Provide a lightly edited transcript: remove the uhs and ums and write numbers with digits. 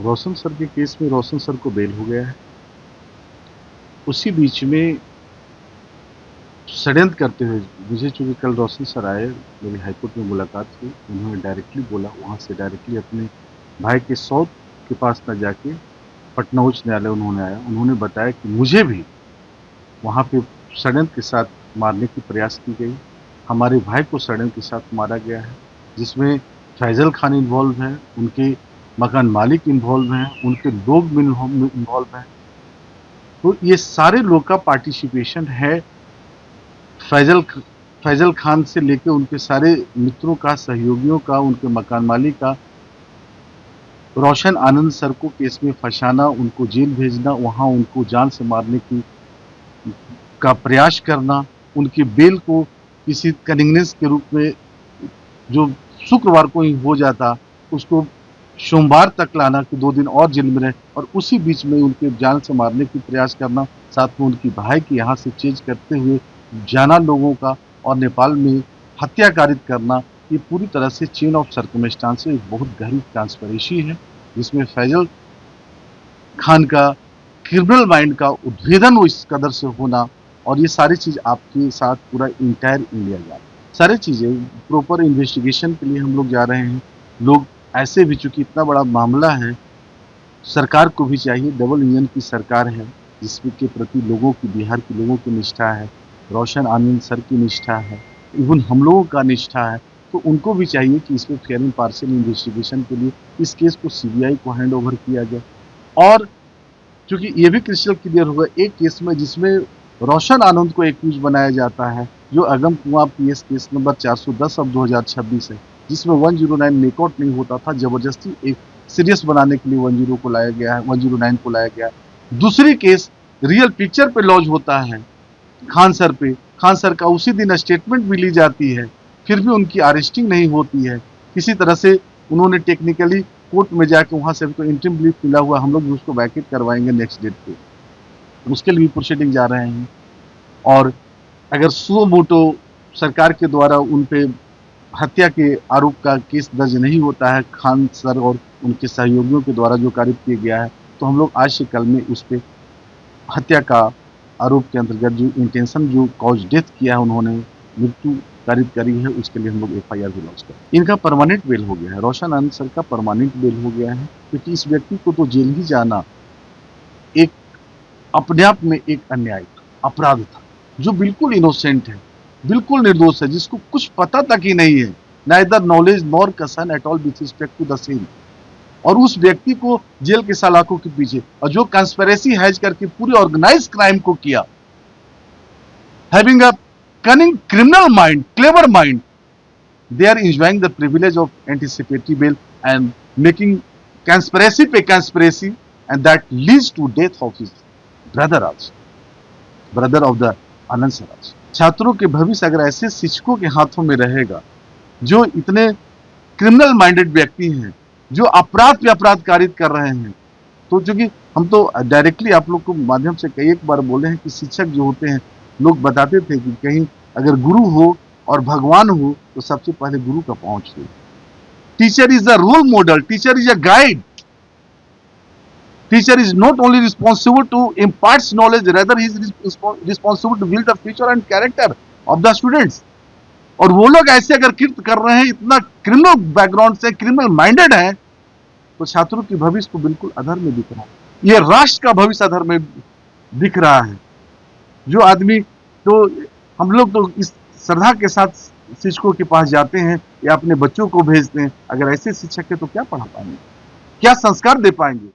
रोशन sir के case में रोशन sir को बेल हो गया है। उसी बीच में षड्यंत्र करते हुए मुझे, चूंकि कल रोशन सर आए, मेरी हाईकोर्ट में मुलाकात हुई, उन्होंने डायरेक्टली बोला, वहाँ से डायरेक्टली अपने भाई के सौत के पास न जाके पटना उच्च न्यायालय उन्होंने आया। उन्होंने बताया कि मुझे भी वहाँ पे षड्यंत्र के साथ मारने की प्रयास की गई। हमारे भाई को षड्यंत्र के साथ मारा गया है, जिसमें फैजल खान इन्वॉल्व है, उनके मकान मालिक इन्वॉल्व हैं, उनके लोग भी इन्वॉल्व हैं। तो ये सारे लोग का पार्टिसिपेशन है। फैजल खान से लेकर उनके सारे मित्रों का, सहयोगियों का, उनके मकान मालिक का, रोशन आनंद सर को केस में फंसाना, उनको जेल भेजना, वहां उनको जान से मारने का प्रयास करना, उनकी बेल को किसी कन्वीनियंस के रूप में जो शुक्रवार को ही हो जाता, उसको सोमवार तक लाना कि 2 दिन और जेल में रहे, और उसी बीच में उनके जान से मारने की प्रयास करना, साथ में उनकी भाई की यहाँ से चेंज करते हुए जाना लोगों का और नेपाल में हत्या कारित करना, ये पूरी तरह से चेन ऑफ सर्कमस्टांस एक बहुत गहरी ट्रांसपेरेंसी है, जिसमें फैजल खान का क्रिमिनल माइंड का उद्भेदन इस कदर से होना, और ये सारी चीज आपके साथ पूरा इंटायर इंडिया जा रहा है। सारी चीजें प्रॉपर इन्वेस्टिगेशन के लिए हम लोग जा रहे हैं। लोग ऐसे भी, चूंकि इतना बड़ा मामला है, सरकार को भी चाहिए, डबल इंजन की सरकार है, जिसके के प्रति लोगों की, बिहार के लोगों की निष्ठा है, रोशन आनंद सर की निष्ठा है, इवन हम लोगों का निष्ठा है, तो उनको भी चाहिए कि इस पर फेयर एंड पार्शियल इन्वेस्टिगेशन के लिए इस केस को सीबीआई को हैंड ओवर किया जाए। और क्योंकि ये भी क्रिस्टल क्लियर होगा एक केस में जिसमें रोशन आनंद को एक्यूज बनाया जाता है, जो अगम कुआं पीएस केस नंबर 410 अब 2026 है, जिसमें 109 मेकआउट नहीं होता था, जबरदस्ती एक सीरियस बनाने के लिए 109 को लाया गया है। दूसरी केस रियल पिक्चर पे लॉन्च होता है खान सर पे, खान सर का उसी दिन स्टेटमेंट भी ली जाती है, फिर भी उनकी अरेस्टिंग नहीं होती है। किसी तरह से उन्होंने टेक्निकली कोर्ट में जाके वहां से तो इंटरिम लीव मिला हुआ, हम लोग भी उसको वैकेट करवाएंगे नेक्स्ट डेट पे, उसके लिए प्रोसीडिंग जा रहे हैं। और अगर सो मोटो सरकार के द्वारा उन पे हत्या के आरोप का केस दर्ज नहीं होता है, खान सर और उनके सहयोगियों के द्वारा जो कारित किया गया है, तो हम लोग आज से कल में उस पे हत्या का आरोप के अंतर्गत जो इंटेंशन, जो कॉज डेथ किया है, उन्होंने मृत्यु कारित करी है, उसके लिए हम लोग एफआईआर भी लॉन्च करें। इनका परमानेंट बेल हो गया है, रोशन आनंद सर का परमानेंट बेल हो गया है, क्योंकि इस व्यक्ति को तो जेल ही जाना एक अपने आप में एक अन्याय अपराध था, जो बिल्कुल इनोसेंट है, बिल्कुल निर्दोष है, जिसको कुछ पता तक ही नहीं है, neither knowledge nor concern at all with respect to the same. और उस व्यक्ति को जेल के सलाखों के पीछे, और जो कंस्पिरेसी हैज करके पूरी ऑर्गेनाइज क्राइम को किया, having a cunning criminal mind, clever mind, they are enjoying the privilege of anticipatory bail and making conspiracy पे conspiracy, and that leads to death of his brother also, brother of the Anand sir also। छात्रों के भविष्य अगर ऐसे शिक्षकों के हाथों में रहेगा, जो इतने क्रिमिनल माइंडेड व्यक्ति हैं, जो अपराध पे अपराध कारित कर रहे हैं, तो चूंकि हम तो डायरेक्टली आप लोग को माध्यम से कई एक बार बोले हैं कि शिक्षक जो होते हैं, लोग बताते थे कि कहीं अगर गुरु हो और भगवान हो तो सबसे पहले गुरु का पहुंच हो। Teacher is a role model, teacher is a guide, teacher is not only responsible to impart knowledge, rather he is responsible to build the future and character of the students. और वो लोग ऐसे अगर कृत्य कर रहे हैं, इतना क्रिमिनल बैकग्राउंड से, क्रिमिनल माइंडेड है, तो छात्रों की भविष्य को बिल्कुल अधर में दिख रहा है, ये राष्ट्र का भविष्य अधर में दिख रहा है। जो आदमी, तो हम लोग तो इस श्रद्धा के साथ शिक्षकों के पास जाते हैं या अपने बच्चों को भेजते हैं, अगर ऐसे शिक्षक है तो क्या पढ़ा पाएंगे, क्या संस्कार दे पाएंगे।